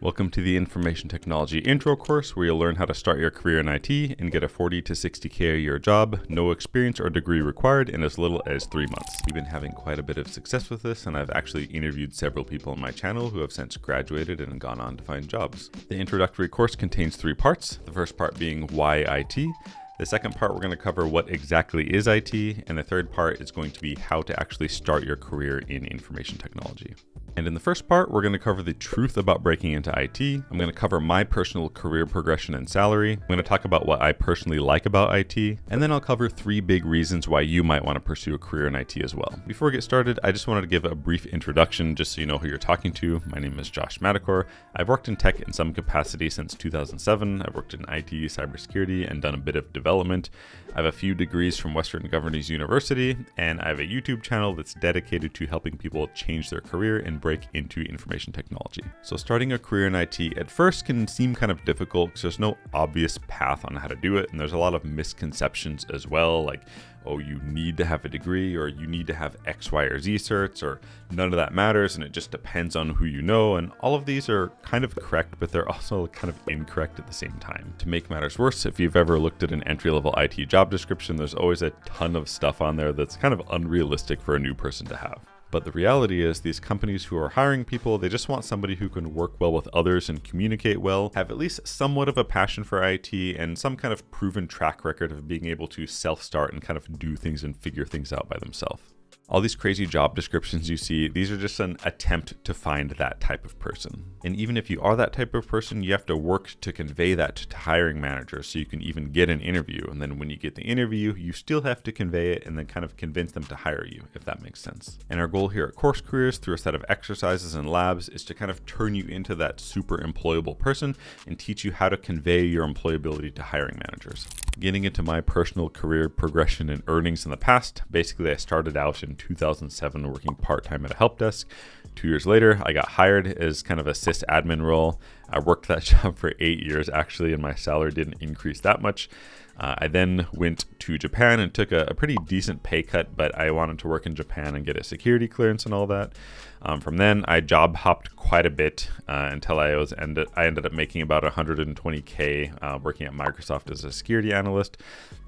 Welcome to the Information Technology Intro course, where you'll learn how to start your career in IT and get a 40 to 60K a year job, no experience or degree required, in as little as 3 months. We've been having quite a bit of success with this, and I've actually interviewed several people on my channel who have since graduated and gone on to find jobs. The introductory course contains 3 parts, the first part being why IT. The second part, we're going to cover what exactly is IT, and the third part is going to be how to actually start your career in information technology. And in the first part, we're going to cover the truth about breaking into IT. I'm going to cover my personal career progression and salary. I'm going to talk about what I personally like about IT, and then I'll cover 3 big reasons why you might want to pursue a career in IT as well. Before we get started, I just wanted to give a brief introduction just so you know who you're talking to. My name is Josh Madakor. I've worked in tech in some capacity since 2007. I've worked in IT, cybersecurity, and done a bit of development. I have a few degrees from Western Governors University, and I have a YouTube channel that's dedicated to helping people change their career and break into information technology. So starting a career in IT at first can seem kind of difficult because there's no obvious path on how to do it, and there's a lot of misconceptions as well, like, oh, you need to have a degree, or you need to have X, Y, or Z certs, or none of that matters, and it just depends on who you know. And all of these are kind of correct, but they're also kind of incorrect at the same time. To make matters worse, if you've ever looked at an entry-level IT job description, there's always a ton of stuff on there that's kind of unrealistic for a new person to have. But the reality is these companies who are hiring people, they just want somebody who can work well with others and communicate well, have at least somewhat of a passion for IT, and some kind of proven track record of being able to self-start and kind of do things and figure things out by themselves. All these crazy job descriptions you see, these are just an attempt to find that type of person. And even if you are that type of person, you have to work to convey that to hiring managers so you can even get an interview. And then when you get the interview, you still have to convey it and then kind of convince them to hire you, if that makes sense. And our goal here at CourseCareers, through a set of exercises and labs, is to kind of turn you into that super employable person and teach you how to convey your employability to hiring managers. Getting into my personal career progression and earnings in the past, basically I started out in 2007 working part-time at a help desk. 2 years later, I got hired as kind of a sysadmin role. I worked that job for 8 years actually, and my salary didn't increase that much. I then went to Japan and took a pretty decent pay cut, but I wanted to work in Japan and get a security clearance and all that. From then, I job hopped quite a bit until I ended up making about 120K working at Microsoft as a security analyst.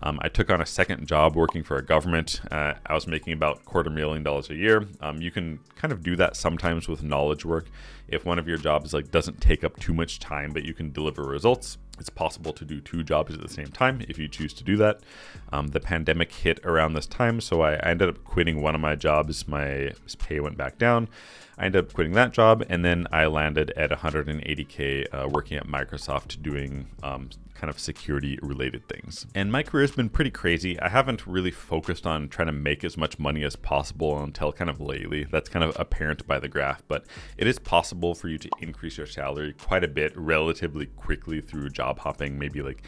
I took on a second job working for a government. I was making about $250,000 a year. You can kind of do that sometimes with knowledge work. If one of your jobs doesn't take up too much time, but you can deliver results, it's possible to do 2 jobs at the same time if you choose to do that. The pandemic hit around this time, so I ended up quitting one of my jobs. My pay went back down. I ended up quitting that job, and then I landed at 180K working at Microsoft doing kind of security related things. And my career has been pretty crazy. I haven't really focused on trying to make as much money as possible until kind of lately. That's kind of apparent by the graph, but it is possible for you to increase your salary quite a bit relatively quickly through job hopping, maybe like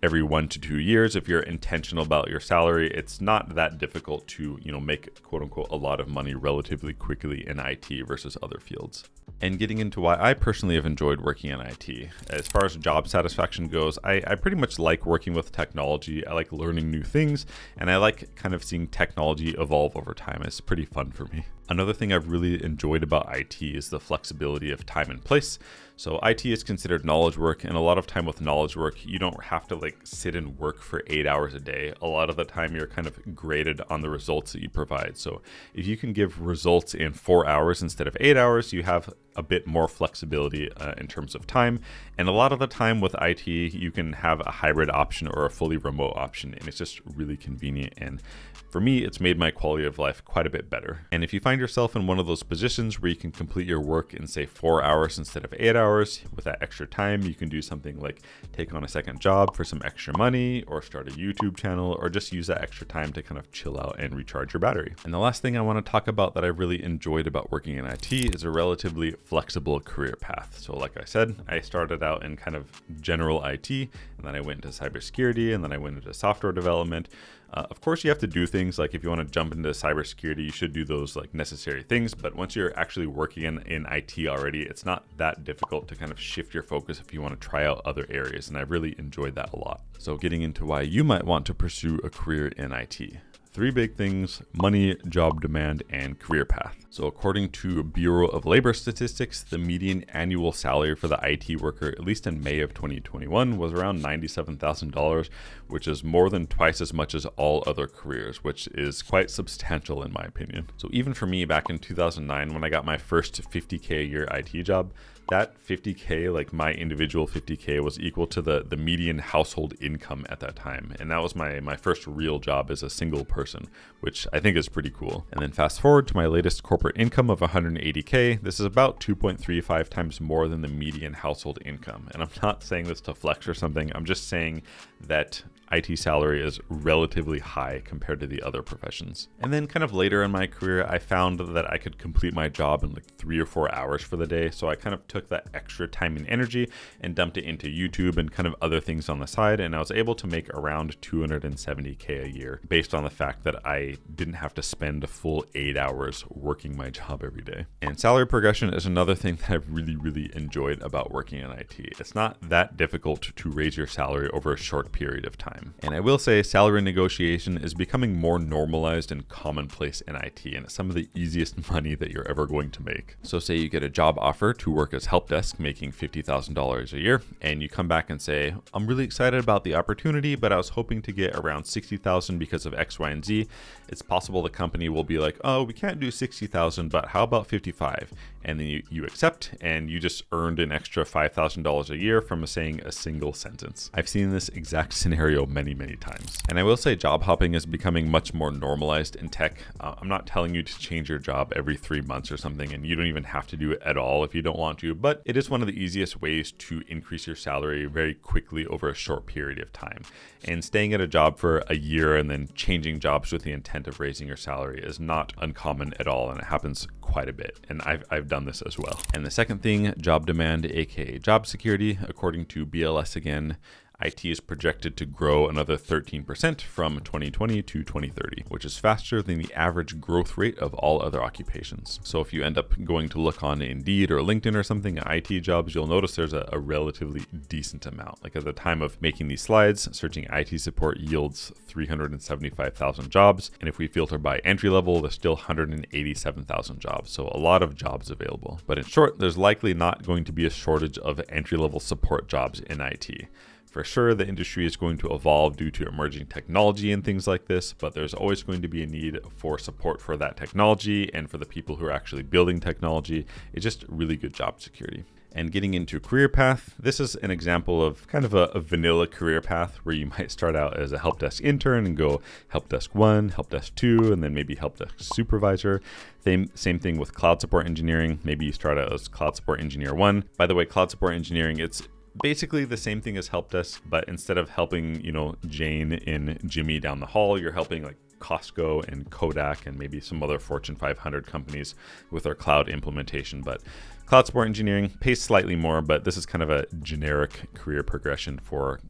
every 1 to 2 years. If you're intentional about your salary, it's not that difficult to, make quote unquote a lot of money relatively quickly in IT versus other fields. And getting into why I personally have enjoyed working in IT. As far as job satisfaction goes, I pretty much like working with technology. I like learning new things, and I like kind of seeing technology evolve over time. It's pretty fun for me. Another thing I've really enjoyed about IT is the flexibility of time and place. So IT is considered knowledge work, and a lot of time with knowledge work, you don't have to sit and work for 8 hours a day. A lot of the time you're kind of graded on the results that you provide. So if you can give results in 4 hours instead of 8 hours, you have a bit more flexibility in terms of time. And a lot of the time with IT, you can have a hybrid option or a fully remote option, and it's just really convenient. And for me, it's made my quality of life quite a bit better. And if you find yourself in one of those positions where you can complete your work in, say, 4 hours instead of 8 hours, with that extra time, you can do something like take on a second job for some extra money, or start a YouTube channel, or just use that extra time to kind of chill out and recharge your battery. And the last thing I want to talk about that I really enjoyed about working in IT is a relatively flexible career path. So like I said, I started out in kind of general IT, and then I went into cybersecurity, and then I went into software development. Of course, you have to do things like if you want to jump into cybersecurity, you should do those necessary things. But once you're actually working in IT already, it's not that difficult to kind of shift your focus if you want to try out other areas. And I've really enjoyed that a lot. So getting into why you might want to pursue a career in IT. Three big things: money, job demand, and career path. So according to Bureau of Labor Statistics, the median annual salary for the IT worker, at least in May of 2021, was around $97,000, which is more than twice as much as all other careers, which is quite substantial in my opinion. So even for me back in 2009, when I got my first 50K a year IT job, that 50K, like my individual 50K, was equal to the median household income at that time. And that was my first real job as a single person, which I think is pretty cool. And then fast forward to my latest corporate income of 180K. This is about 2.35 times more than the median household income. And I'm not saying this to flex or something. I'm just saying that IT salary is relatively high compared to the other professions. And then kind of later in my career, I found that I could complete my job in like 3 or 4 hours for the day. So I kind of took that extra time and energy and dumped it into YouTube and kind of other things on the side. And I was able to make around 270K a year based on the fact that I didn't have to spend a full 8 hours working my job every day. And salary progression is another thing that I've really enjoyed about working in IT. It's not that difficult to raise your salary over a short period of time. And I will say salary negotiation is becoming more normalized and commonplace in IT, and it's some of the easiest money that you're ever going to make. So say you get a job offer to work as help desk making $50,000 a year, and you come back and say, I'm really excited about the opportunity, but I was hoping to get around 60,000 because of X, Y, and Z. It's possible the company will be like, oh, we can't do 60,000, but how about 55? And then you accept, and you just earned an extra $5,000 a year from saying a single sentence. I've seen this exact scenario many times. And I will say job hopping is becoming much more normalized in tech. I'm not telling you to change your job every 3 months or something, and you don't even have to do it at all if you don't want to, but it is one of the easiest ways to increase your salary very quickly over a short period of time. And staying at a job for a year and then changing jobs with the intent of raising your salary is not uncommon at all, and it happens quite a bit. And I've done this as well. And the second thing, job demand, aka job security. According to BLS again, IT is projected to grow another 13% from 2020 to 2030, which is faster than the average growth rate of all other occupations. So if you end up going to look on Indeed or LinkedIn or something at IT jobs, you'll notice there's a relatively decent amount. Like at the time of making these slides, searching IT support yields 375,000 jobs. And if we filter by entry level, there's still 187,000 jobs. So a lot of jobs available. But in short, there's likely not going to be a shortage of entry level support jobs in IT. For sure, the industry is going to evolve due to emerging technology and things like this, but there's always going to be a need for support for that technology and for the people who are actually building technology. It's just really good job security. And getting into career path, this is an example of kind of a vanilla career path where you might start out as a help desk intern and go help desk 1, help desk 2, and then maybe help desk supervisor. Same thing with cloud support engineering. Maybe you start out as cloud support engineer 1. By the way, cloud support engineering, it's basically the same thing as help desk, but instead of helping, Jane and Jimmy down the hall, you're helping like Costco and Kodak and maybe some other Fortune 500 companies with their cloud implementation. But cloud support engineering pays slightly more, but this is kind of a generic career progression for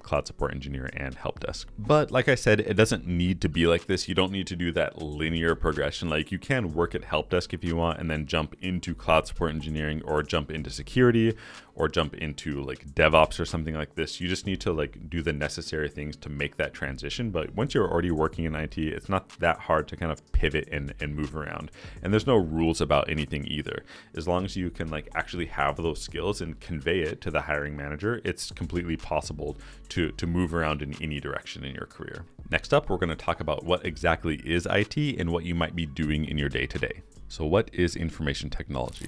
cloud support engineer and help desk. But like I said, it doesn't need to be like this. You don't need to do that linear progression. Like you can work at help desk if you want and then jump into cloud support engineering or jump into security or jump into like DevOps or something like this. You just need to like do the necessary things to make that transition. But once you're already working in IT, it's not that hard to kind of pivot and move around. And there's no rules about anything either. As long as you can like actually have those skills and convey it to the hiring manager, it's completely possible to move around in any direction in your career. Next up, we're going to talk about what exactly is IT and what you might be doing in your day-to-day. So what is information technology?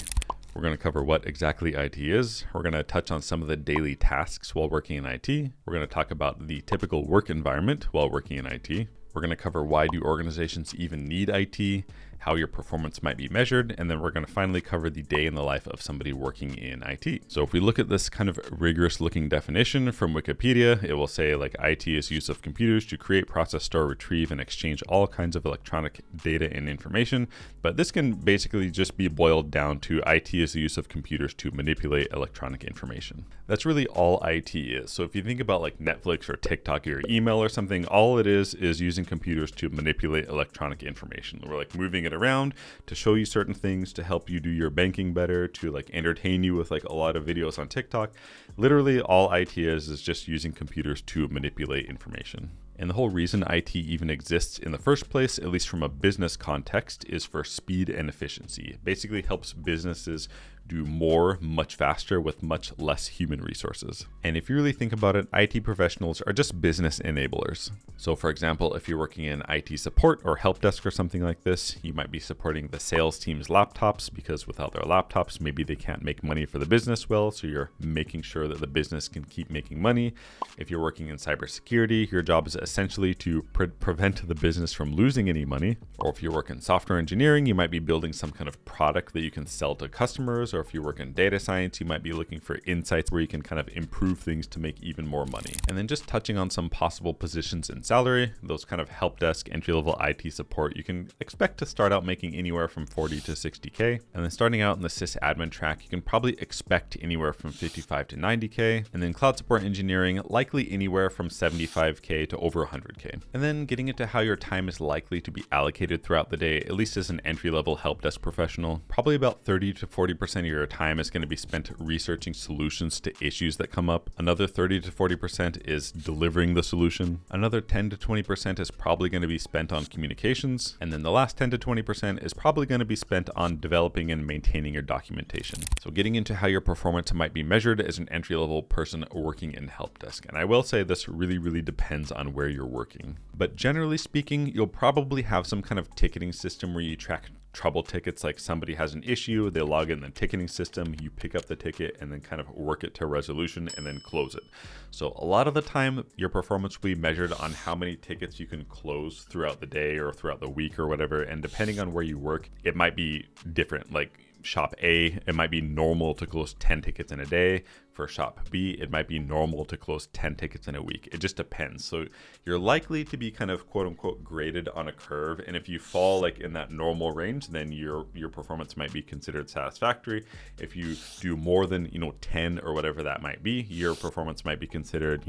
We're going to cover what exactly IT is. We're going to touch on some of the daily tasks while working in IT. We're going to talk about the typical work environment while working in IT. We're going to cover why do organizations even need IT, how your performance might be measured, and then we're going to finally cover the day in the life of somebody working in IT. So if we look at this kind of rigorous looking definition from Wikipedia, it will say like IT is use of computers to create, process, store, retrieve, and exchange all kinds of electronic data and information. But this can basically just be boiled down to IT is the use of computers to manipulate electronic information. That's really all IT is. So if you think about like Netflix or TikTok or email or something, all it is using computers to manipulate electronic information. We're like moving it around to show you certain things, to help you do your banking better, to like entertain you with like a lot of videos on TikTok. Literally all IT is just using computers to manipulate information. And the whole reason IT even exists in the first place, at least from a business context, is for speed and efficiency. It basically helps businesses do more much faster with much less human resources. And if you really think about it, IT professionals are just business enablers. So for example, if you're working in IT support or help desk or something like this, you might be supporting the sales team's laptops, because without their laptops, maybe they can't make money for the business well. So you're making sure that the business can keep making money. If you're working in cybersecurity, your job is essentially to prevent the business from losing any money. Or if you work in software engineering, you might be building some kind of product that you can sell to customers. Or if you work in data science, you might be looking for insights where you can kind of improve things to make even more money. And then just touching on some possible positions in salary, those kind of help desk, entry-level IT support, you can expect to start out making anywhere from 40 to 60K. And then starting out in the sysadmin track, you can probably expect anywhere from 55 to 90K. And then cloud support engineering, likely anywhere from 75K to over 100K. And then getting into how your time is likely to be allocated throughout the day, at least as an entry-level help desk professional, probably about 30 to 40% of your time is going to be spent researching solutions to issues that come up. Another 30 to 40% is delivering the solution. Another 10 to 20% is probably going to be spent on communications. And then the last 10 to 20% is probably going to be spent on developing and maintaining your documentation. So getting into how your performance might be measured as an entry-level person working in help desk. And I will say this really depends on where you're working. But generally speaking, you'll probably have some kind of ticketing system where you track trouble tickets, like somebody has an issue, they log in the ticketing system, you pick up the ticket and then kind of work it to resolution and then close it. So a lot of the time your performance will be measured on how many tickets you can close throughout the day or throughout the week or whatever. And depending on where you work, it might be different. Like shop A, it might be normal to close 10 tickets in a day. For shop B, it might be normal to close 10 tickets in a week. It just depends. So you're likely to be kind of quote unquote graded on a curve. And if you fall like in that normal range, then your performance might be considered satisfactory. If you do more than, 10 or whatever that might be, your performance might be considered,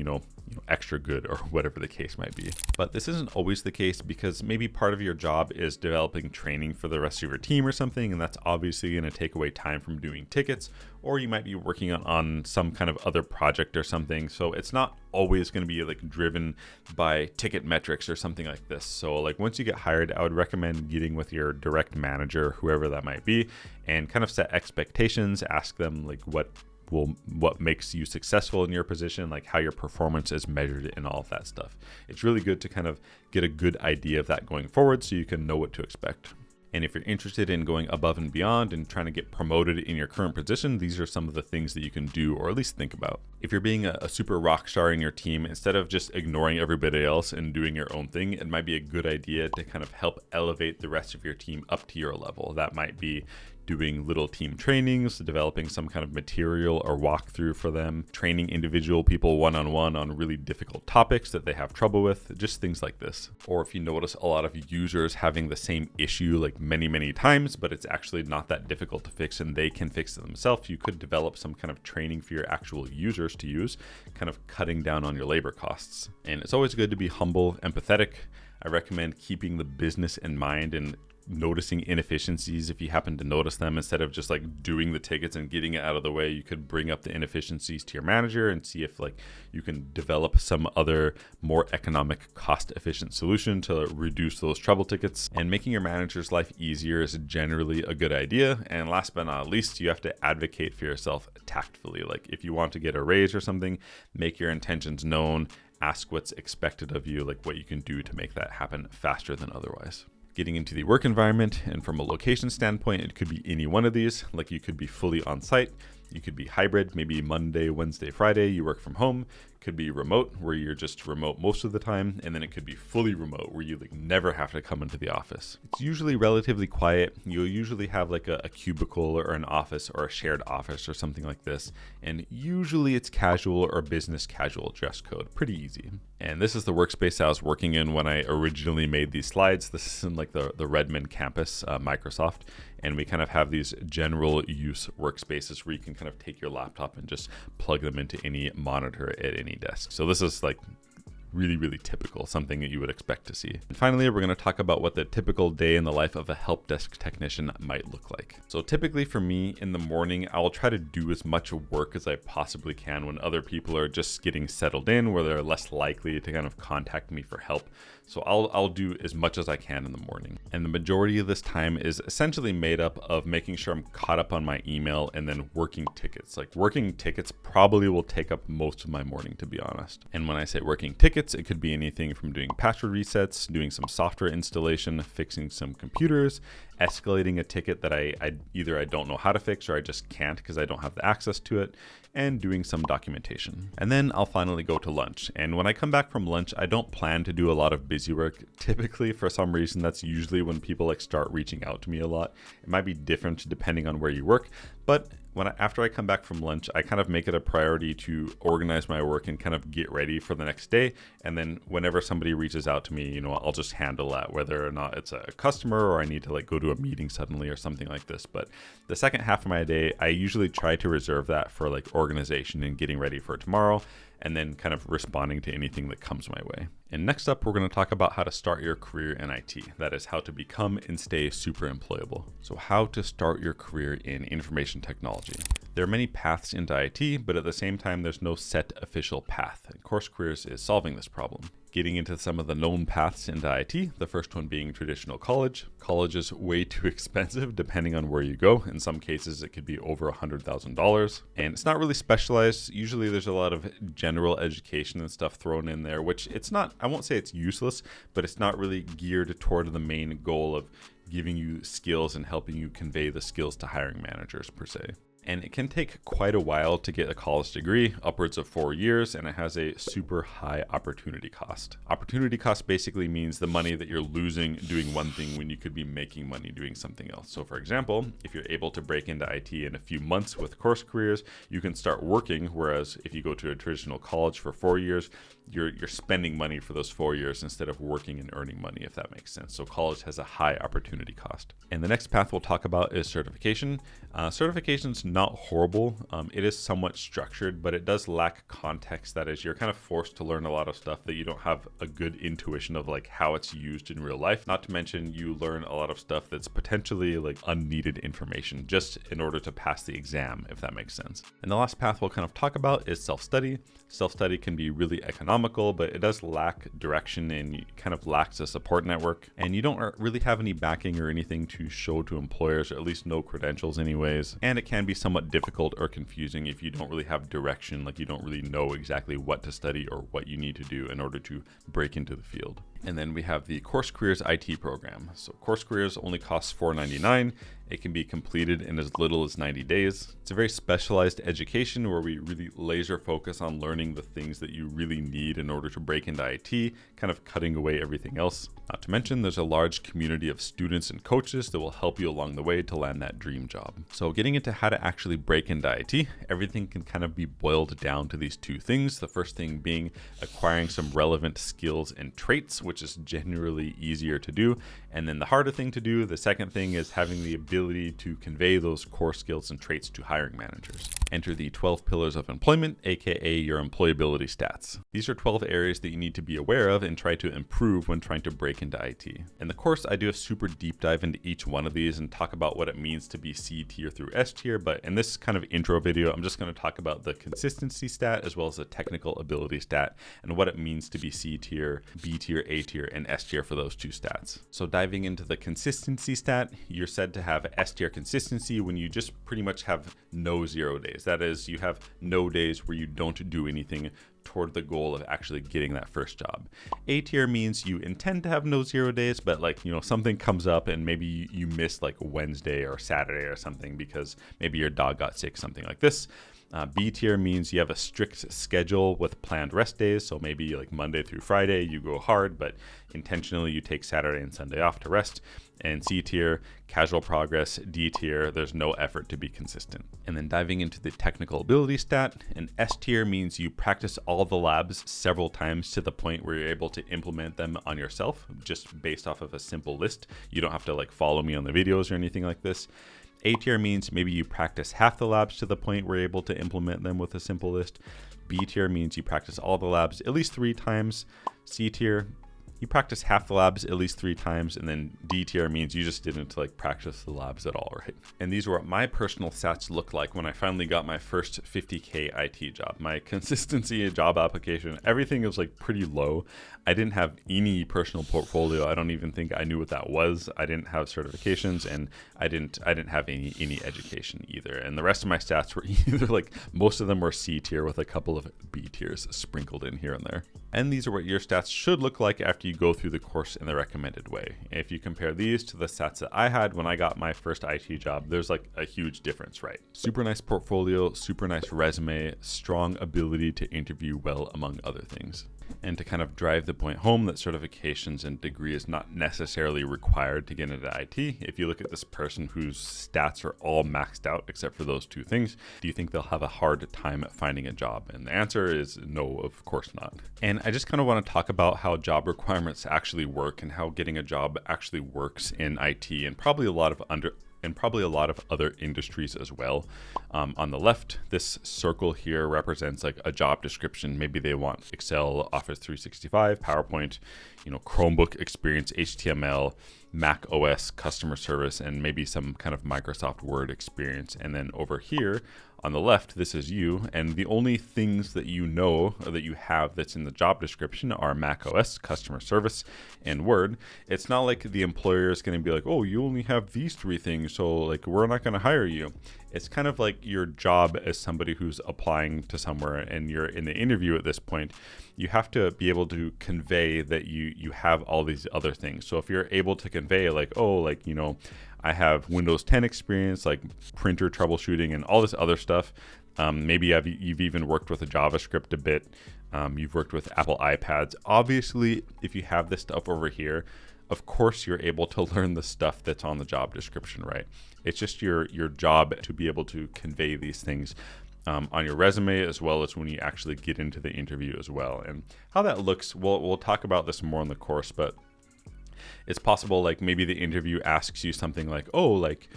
extra good or whatever the case might be. But this isn't always the case, because maybe part of your job is developing training for the rest of your team or something. And that's obviously going to take away time from doing tickets, or you might be working on some kind of other project or something. So it's not always going to be like driven by ticket metrics or something like this. So like once you get hired, I would recommend getting with your direct manager, whoever that might be, and kind of set expectations, ask them like what makes you successful in your position, like how your performance is measured and all of that stuff. It's really good to kind of get a good idea of that going forward so you can know what to expect. And if you're interested in going above and beyond and trying to get promoted in your current position, these are some of the things that you can do, or at least think about. If you're being a super rock star in your team, instead of just ignoring everybody else and doing your own thing, it might be a good idea to kind of help elevate the rest of your team up to your level. That might be doing little team trainings, developing some kind of material or walkthrough for them, training individual people one-on-one on really difficult topics that they have trouble with, just things like this. Or if you notice a lot of users having the same issue like many times, but it's actually not that difficult to fix and they can fix it themselves, you could develop some kind of training for your actual users to use, kind of cutting down on your labor costs. And it's always good to be humble, empathetic. I recommend keeping the business in mind and noticing inefficiencies if you happen to notice them. Instead of just like doing the tickets and getting it out of the way, you could bring up the inefficiencies to your manager and see if like you can develop some other more economic, cost efficient solution to reduce those trouble tickets. And making your manager's life easier is generally a good idea. And last but not least, you have to advocate for yourself tactfully. Like if you want to get a raise or something, make your intentions known, ask what's expected of you, like what you can do to make that happen faster than otherwise. Getting into the work environment, and from a location standpoint, it could be any one of these. Like you could be fully on site, you could be hybrid, maybe Monday, Wednesday, Friday, you work from home. Could be remote, where you're just remote most of the time, and then it could be fully remote, where you like never have to come into the office. It's usually relatively quiet. You'll usually have like a cubicle or an office or a shared office or something like this, and usually it's casual or business casual dress code. Pretty easy. And this is the workspace I was working in when I originally made these slides. This is in like the Redmond campus, Microsoft, and we kind of have these general use workspaces where you can kind of take your laptop and just plug them into any monitor at any desk. So this is like really, really typical, something that you would expect to see. And finally, we're going to talk about what the typical day in the life of a help desk technician might look like. So typically for me in the morning, I'll try to do as much work as I possibly can when other people are just getting settled in, where they're less likely to kind of contact me for help. So I'll do as much as I can in the morning. And the majority of this time is essentially made up of making sure I'm caught up on my email and then working tickets. Like working tickets probably will take up most of my morning, to be honest. And when I say working tickets, it could be anything from doing password resets, doing some software installation, fixing some computers, escalating a ticket that I either don't know how to fix or I just can't because I don't have the access to it, and doing some documentation. And then I'll finally go to lunch. And when I come back from lunch, I don't plan to do a lot of busy work. Typically, for some reason, that's usually when people like start reaching out to me a lot. It might be different depending on where you work, but after I come back from lunch, I kind of make it a priority to organize my work and kind of get ready for the next day. And then whenever somebody reaches out to me, I'll just handle that, whether or not it's a customer or I need to like go to a meeting suddenly or something like this. But the second half of my day, I usually try to reserve that for like organization and getting ready for tomorrow, and then kind of responding to anything that comes my way. And next up, we're going to talk about how to start your career in IT. That is how to become and stay super employable. So how to start your career in information technology. There are many paths into IT, but at the same time, there's no set official path. And CourseCareers is solving this problem. Getting into some of the known paths into IT, the first one being traditional college. College is way too expensive depending on where you go. In some cases, it could be over $100,000. And it's not really specialized. Usually there's a lot of general education and stuff thrown in there, which it's not, I won't say it's useless, but it's not really geared toward the main goal of giving you skills and helping you convey the skills to hiring managers per se. And it can take quite a while to get a college degree, upwards of 4 years, and it has a super high opportunity cost. Opportunity cost basically means the money that you're losing doing one thing when you could be making money doing something else. So for example, if you're able to break into IT in a few months with CourseCareers, you can start working, whereas if you go to a traditional college for 4 years, you're spending money for those 4 years instead of working and earning money, if that makes sense. So college has a high opportunity cost. And the next path we'll talk about is certification. Certification's not horrible. It is somewhat structured, but it does lack context. That is, you're kind of forced to learn a lot of stuff that you don't have a good intuition of like how it's used in real life. Not to mention you learn a lot of stuff that's potentially like unneeded information just in order to pass the exam, if that makes sense. And the last path we'll kind of talk about is self-study. Self-study can be really economical, but it does lack direction and kind of lacks a support network. And you don't really have any backing or anything to show to employers, or at least no credentials anyways. And it can be somewhat difficult or confusing if you don't really have direction, like you don't really know exactly what to study or what you need to do in order to break into the field. And then we have the CourseCareers IT program. So CourseCareers only costs $4.99. It can be completed in as little as 90 days. It's a very specialized education where we really laser focus on learning the things that you really need in order to break into IT, kind of cutting away everything else. Not to mention, there's a large community of students and coaches that will help you along the way to land that dream job. So getting into how to actually break into IT, everything can kind of be boiled down to these two things. The first thing being acquiring some relevant skills and traits, which is generally easier to do. And then the harder thing to do, the second thing, is having the ability to convey those core skills and traits to hiring managers. Enter the 12 pillars of employment, aka your employability stats. These are 12 areas that you need to be aware of and try to improve when trying to break into IT. In the course, I do a super deep dive into each one of these and talk about what it means to be C tier through S tier, but in this kind of intro video, I'm just going to talk about the consistency stat as well as the technical ability stat and what it means to be C tier, B tier, A tier, and S tier for those two stats. So diving into the consistency stat, you're said to have S tier consistency when you just pretty much have no 0 days. That is, you have no days where you don't do anything toward the goal of actually getting that first job. A tier means you intend to have no 0 days, but like, something comes up and maybe you miss like Wednesday or Saturday or something because maybe your dog got sick, something like this. B tier means you have a strict schedule with planned rest days. So maybe like Monday through Friday, you go hard, but intentionally you take Saturday and Sunday off to rest. And C tier, casual progress. D tier, there's no effort to be consistent. And then diving into the technical ability stat, an S tier means you practice all the labs several times to the point where you're able to implement them on yourself, just based off of a simple list. You don't have to like follow me on the videos or anything like this. A tier means maybe you practice half the labs to the point where you're able to implement them with a simple list. B tier means you practice all the labs at least 3 times. C tier, you practice half the labs at least 3 times. And then D tier means you just didn't like practice the labs at all, right? And these were what my personal stats looked like when I finally got my first 50K IT job. My consistency in job application, everything was like pretty low. I didn't have any personal portfolio. I don't even think I knew what that was. I didn't have certifications, and I didn't have any education either. And the rest of my stats were either like, most of them were C tier with a couple of B tiers sprinkled in here and there. And these are what your stats should look like after you go through the course in the recommended way. If you compare these to the stats that I had when I got my first IT job, there's like a huge difference, right? Super nice portfolio, super nice resume, strong ability to interview well, among other things. And to kind of drive the point home that certifications and degree is not necessarily required to get into IT, if you look at this person whose stats are all maxed out except for those 2 things, do you think they'll have a hard time at finding a job? And the answer is no, of course not. And I just kind of want to talk about how job requirements actually work and how getting a job actually works in IT, and probably a lot of other industries as well. On the left, this circle here represents like a job description. Maybe they want Excel, Office 365, PowerPoint, Chromebook experience, HTML, Mac OS customer service, and maybe some kind of Microsoft Word experience. And then over here on the left, this is you, and the only things that you know or that you have that's in the job description are Mac OS, customer service, and Word. It's not like the employer is going to be like, oh, you only have these 3 things, so like we're not going to hire you. It's kind of like your job as somebody who's applying to somewhere and you're in the interview at this point. You have to be able to convey that you have all these other things. So if you're able to convey like, oh, like, I have Windows 10 experience, like printer troubleshooting and all this other stuff. Maybe you've even worked with a JavaScript a bit. You've worked with Apple iPads. Obviously, if you have this stuff over here, of course you're able to learn the stuff that's on the job description, right? It's just your job to be able to convey these things on your resume, as well as when you actually get into the interview as well. And how that looks, we'll talk about this more in the course, but it's possible like maybe the interview asks you something like, oh, like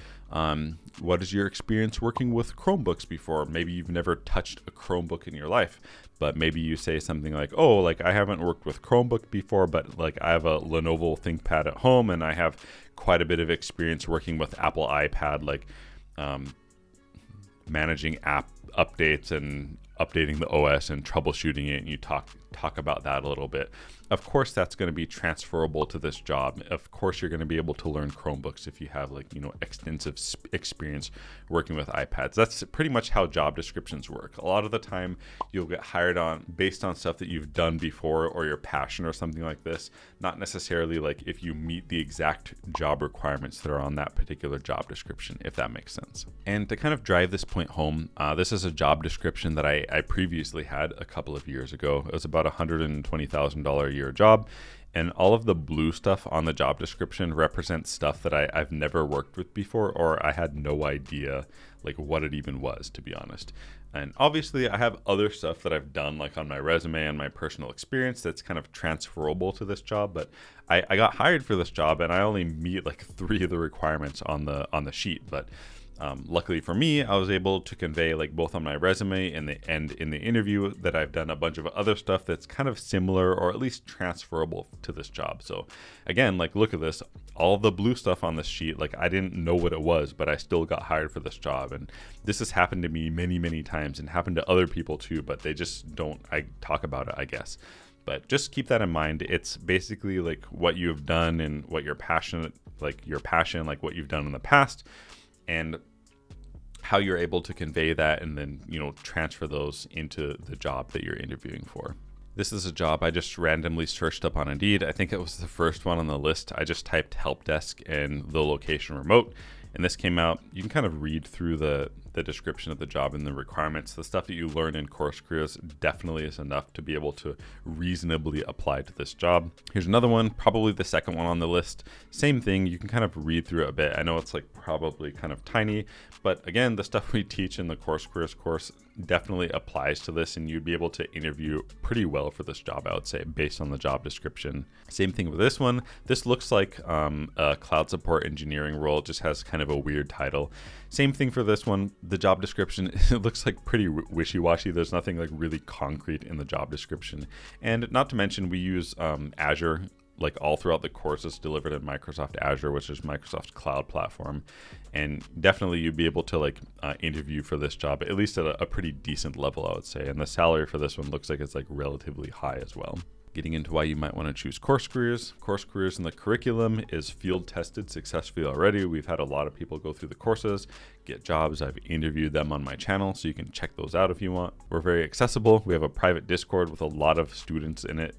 what is your experience working with Chromebooks before? Maybe you've never touched a Chromebook in your life, but maybe you say something like, oh, like I haven't worked with Chromebook before, but like I have a Lenovo ThinkPad at home and I have quite a bit of experience working with Apple iPad, like managing app updates and updating the OS and troubleshooting it, and you talk about that a little bit. Of course, that's going to be transferable to this job. Of course, you're going to be able to learn Chromebooks if you have extensive experience working with iPads. That's pretty much how job descriptions work. A lot of the time, you'll get hired on based on stuff that you've done before or your passion or something like this, not necessarily like if you meet the exact job requirements that are on that particular job description, if that makes sense. And to kind of drive this point home, this is a job description that I previously had a couple of years ago. It was about $120,000 a year job, and all of the blue stuff on the job description represents stuff that I've never worked with before, or I had no idea like what it even was, to be honest. And obviously I have other stuff that I've done like on my resume and my personal experience that's kind of transferable to this job, but I got hired for this job and I only meet like 3 of the requirements on the sheet. But luckily for me, I was able to convey like both on my resume and in the interview that I've done a bunch of other stuff that's kind of similar or at least transferable to this job. So again, like look at this, all the blue stuff on this sheet, like I didn't know what it was, but I still got hired for this job. And this has happened to me many, many times and happened to other people too, but they just don't talk about it, I guess. But just keep that in mind. It's basically like what you have done and what your passion, like what you've done in the past, and how you're able to convey that and then, transfer those into the job that you're interviewing for. This is a job I just randomly searched up on Indeed. I think it was the first one on the list. I just typed help desk and the location remote, and this came out. You can kind of read through the description of the job and the requirements. The stuff that you learn in CourseCareers definitely is enough to be able to reasonably apply to this job. Here's another one, probably the second one on the list. Same thing, you can kind of read through it a bit. I know it's like probably kind of tiny, but again, the stuff we teach in the CourseCareers course definitely applies to this, and you'd be able to interview pretty well for this job, I would say, based on the job description. Same thing with this one. This looks like a cloud support engineering role. It just has kind of a weird title. Same thing for this one. The job description, it looks like pretty wishy-washy. There's nothing like really concrete in the job description. And not to mention, we use Azure like all throughout the courses delivered in Microsoft Azure, which is Microsoft's cloud platform. And definitely you'd be able to like interview for this job, at least at a pretty decent level, I would say. And the salary for this one looks like it's like relatively high as well. Getting into why you might want to choose CourseCareers. CourseCareers in the curriculum is field tested successfully already. We've had a lot of people go through the courses, get jobs. I've interviewed them on my channel, so you can check those out if you want. We're very accessible. We have a private Discord with a lot of students in it.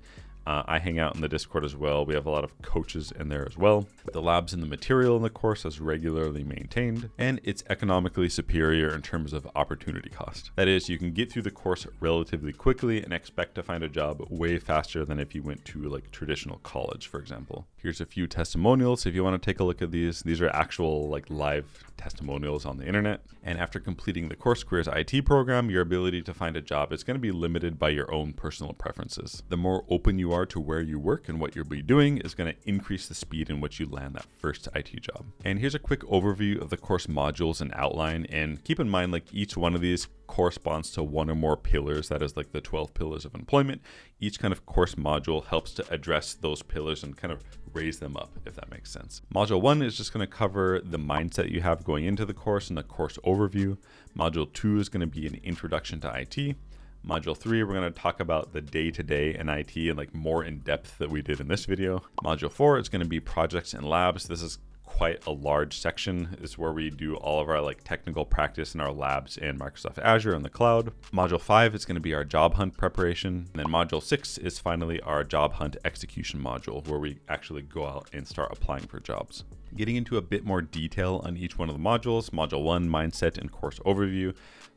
I hang out in the Discord as well. We have a lot of coaches in there as well. The labs and the material in the course is regularly maintained, and it's economically superior in terms of opportunity cost. That is, you can get through the course relatively quickly and expect to find a job way faster than if you went to like traditional college, for example. Here's a few testimonials if you want to take a look at these. These are actual like live testimonials on the internet. And after completing the CourseCareers IT program, your ability to find a job is going to be limited by your own personal preferences. The more open you are to where you work and what you'll be doing is going to increase the speed in which you land that first IT job. And here's a quick overview of the course modules and outline. And keep in mind, like each one of these corresponds to one or more pillars. That is like the 12 pillars of employment. Each kind of course module helps to address those pillars and kind of raise them up, if that makes sense. Module 1 is just going to cover the mindset you have going into the course and the course overview. Module 2 is going to be an introduction to IT. Module 3, we're going to talk about the day-to-day in IT and like more in depth that we did in this video. Module 4 is going to be projects and labs. This is quite a large section. This is where we do all of our like technical practice in our labs in Microsoft Azure and the cloud. Module 5 is going to be our job hunt preparation. And then module 6 is finally our job hunt execution module, where we actually go out and start applying for jobs. Getting into a bit more detail on each one of the modules. Module 1, mindset and course overview.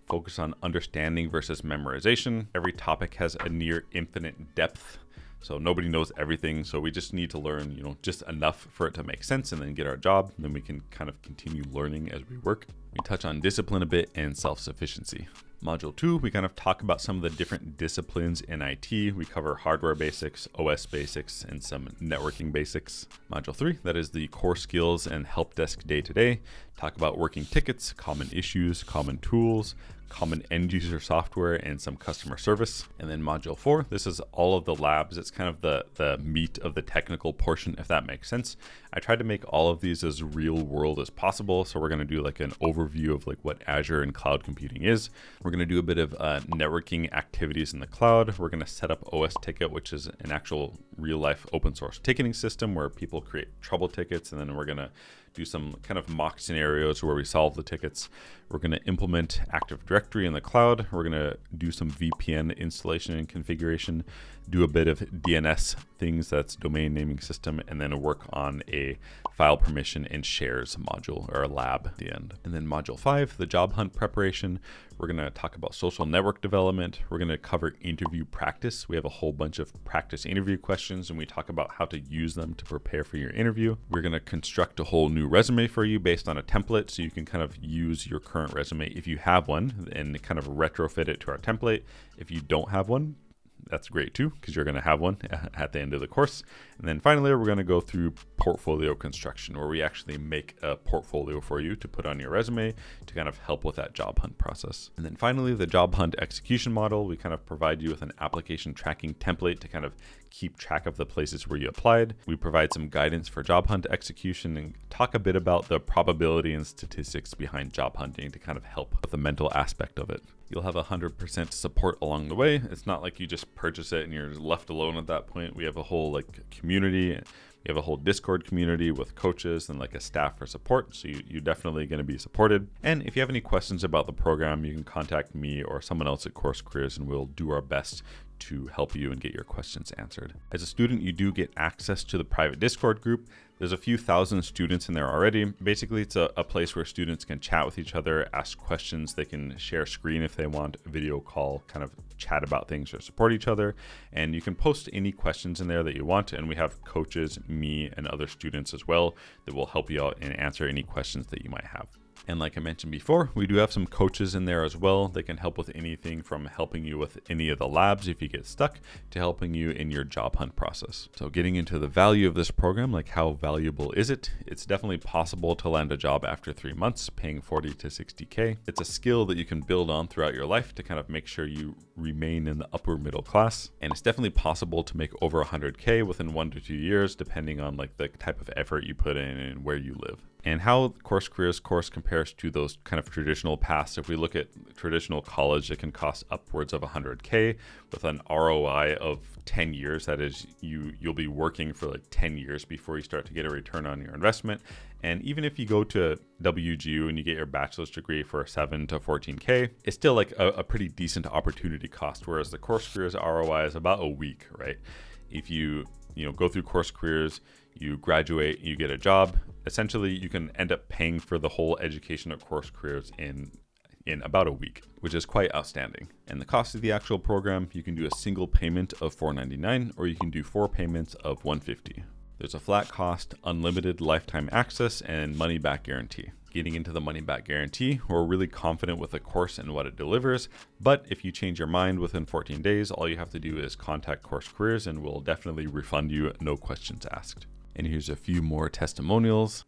Focus on understanding versus memorization. Every topic has a near infinite depth. So nobody knows everything. So we just need to learn, just enough for it to make sense and then get our job. Then we can kind of continue learning as we work. We touch on discipline a bit and self-sufficiency. Module 2, we kind of talk about some of the different disciplines in IT. We cover hardware basics, OS basics, and some networking basics. Module 3, that is the core skills and help desk day-to-day. Talk about working tickets, common issues, common tools, common end user software, and some customer service. And then module 4, this is all of the labs. It's kind of the meat of the technical portion, if that makes sense. I tried to make all of these as real world as possible. So we're going to do like an overview of like what Azure and cloud computing is. We're going to do a bit of networking activities in the cloud. We're going to set up osTicket, which is an actual real life open source ticketing system where people create trouble tickets. And then we're going to do some kind of mock scenarios where we solve the tickets. We're going to implement Active Directory in the cloud. We're going to do some VPN installation and configuration, do a bit of DNS things, that's domain naming system, and then work on a file permission and shares module or lab at the end. And then module 5, the job hunt preparation. We're going to talk about social network development. We're going to cover interview practice. We have a whole bunch of practice interview questions, and we talk about how to use them to prepare for your interview. We're going to construct a whole new resume for you based on a template, so you can kind of use your current resume if you have one and kind of retrofit it to our template. If you don't have one, that's great too, because you're going to have one at the end of the course. And then finally, we're going to go through portfolio construction, where we actually make a portfolio for you to put on your resume to kind of help with that job hunt process. And then finally, the job hunt execution model, we kind of provide you with an application tracking template to kind of keep track of the places where you applied. We provide some guidance for job hunt execution and talk a bit about the probability and statistics behind job hunting to kind of help with the mental aspect of it. You'll have 100% support along the way. It's not like you just purchase it and you're left alone at that point. We have a whole like community. We have a whole Discord community with coaches and like a staff for support. So you're definitely going to be supported. And if you have any questions about the program, you can contact me or someone else at CourseCareers, and we'll do our best to help you and get your questions answered. As a student, you do get access to the private Discord group. There's a few thousand students in there already. Basically, it's a place where students can chat with each other, ask questions. They can share screen if they want, video call, kind of chat about things or support each other. And you can post any questions in there that you want. And we have coaches, me, and other students as well that will help you out and answer any questions that you might have. And like I mentioned before, we do have some coaches in there as well. They can help with anything from helping you with any of the labs if you get stuck to helping you in your job hunt process. So getting into the value of this program, like how valuable is it? It's definitely possible to land a job after 3 months, paying 40 to 60K. It's a skill that you can build on throughout your life to kind of make sure you remain in the upper middle class. And it's definitely possible to make over 100K within 1 to 2 years, depending on like the type of effort you put in and where you live. And how CourseCareers course compares to those kind of traditional paths. If we look at traditional college, it can cost upwards of 100K with an ROI of 10 years. That is, you'll be working for like 10 years before you start to get a return on your investment. And even if you go to WGU and you get your bachelor's degree for 7 to 14K, it's still like a pretty decent opportunity cost. Whereas the CourseCareers ROI is about a week, right? If you go through CourseCareers, you graduate, you get a job, essentially you can end up paying for the whole education at CourseCareers in about a week, which is quite outstanding. And the cost of the actual program, you can do a single payment of $499 or you can do 4 payments of $150. There's a flat cost, unlimited lifetime access, and money back guarantee. Getting into the money back guarantee, we're really confident with the course and what it delivers, but if you change your mind within 14 days, all you have to do is contact CourseCareers and we'll definitely refund you, no questions asked. And here's a few more testimonials.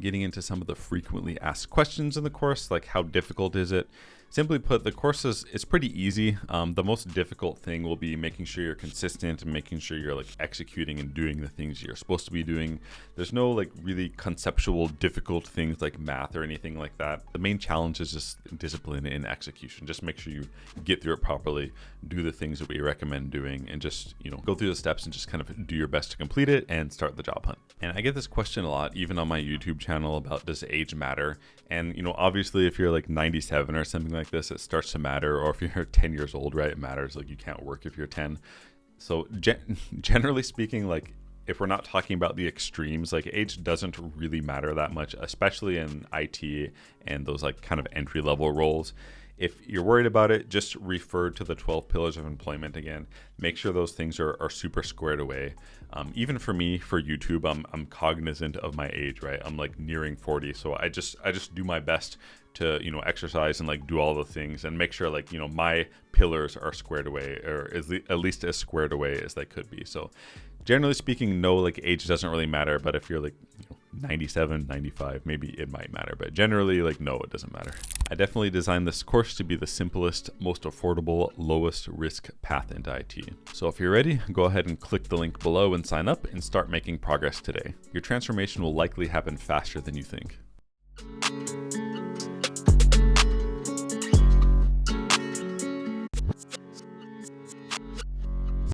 Getting into some of the frequently asked questions in the course, like how difficult is it? Simply put, the course is pretty easy. The most difficult thing will be making sure you're consistent and making sure you're like executing and doing the things you're supposed to be doing. There's no like really conceptual difficult things like math or anything like that. The main challenge is just discipline and execution. Just make sure you get through it properly, do the things that we recommend doing, and just, go through the steps and just kind of do your best to complete it and start the job hunt. And I get this question a lot, even on my YouTube channel, about does age matter? And, obviously if you're like 97 or something like this, it starts to matter. Or if you're 10 years old, right, it matters. Like you can't work if you're 10. So generally speaking, like if we're not talking about the extremes, like age doesn't really matter that much, especially in IT and those like kind of entry level roles. If you're worried about it, just refer to the 12 pillars of employment again. Make sure those things are super squared away. Even for me, for YouTube, I'm cognizant of my age, right? I'm like nearing 40. So I just do my best to, exercise and like do all the things and make sure like, my pillars are squared away, or at least as squared away as they could be. So generally speaking, no, like age doesn't really matter. But if you're like 97, 95, maybe it might matter. But generally, like, no, it doesn't matter. I definitely designed this course to be the simplest, most affordable, lowest risk path into IT. So if you're ready, go ahead and click the link below and sign up and start making progress today. Your transformation will likely happen faster than you think.